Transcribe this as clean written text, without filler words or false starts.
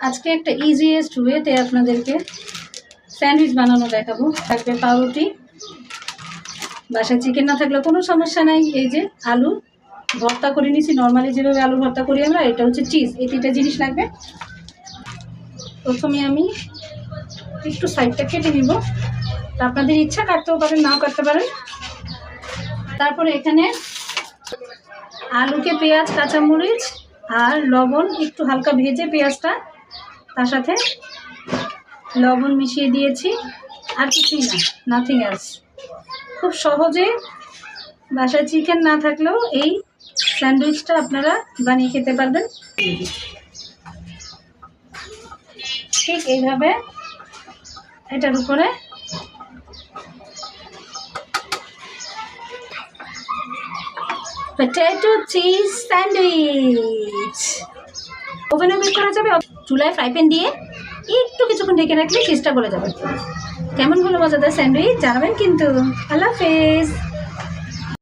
আজকে একটা ইজিয়েস্ট ওয়েতে আপনাদেরকে স্যান্ডউইচ বানানো দেখাবো। থাকবে পাউরুটি, বাসায় চিকেন না থাকলে কোনো সমস্যা নাই। এই যে আলু ভর্তা করে নিয়েছি, নর্মালি যেভাবে আলু ভর্তা করি আমরা। এটা হচ্ছে চিজ। এই তিনটা জিনিস লাগবে। প্রথমে আমি একটু সাইডটা কেটে নিব। আপনাদের ইচ্ছা কাটতেও পারেন, নাও কাটতে পারেন। তারপরে এখানে আলুকে পেঁয়াজ, কাঁচামরিচ আর লবণ একটু হালকা ভেজে পেঁয়াজটা, তার সাথে লবণ মিশিয়ে দিয়েছি। আর কিছুই না, নাথিং এলস। খুব সহজে বাসায় চিকেন না থাকলেও এই স্যান্ডউইচটা আপনারা বানিয়ে খেতে পারবেন। ঠিক এইভাবে এটার উপরে পটেটো চিজ স্যান্ডউইচ ওভেনে বেক করা যাবে। চুলায় ফ্রাই প্যান দিয়ে একটু কিছুক্ষণ ঢেকে রাখলে চিজটা গলে যাবে। কেমন হলো মজাদার স্যান্ডউইচ জানাবেন কিন্তু। আল্লাহ হাফেজ।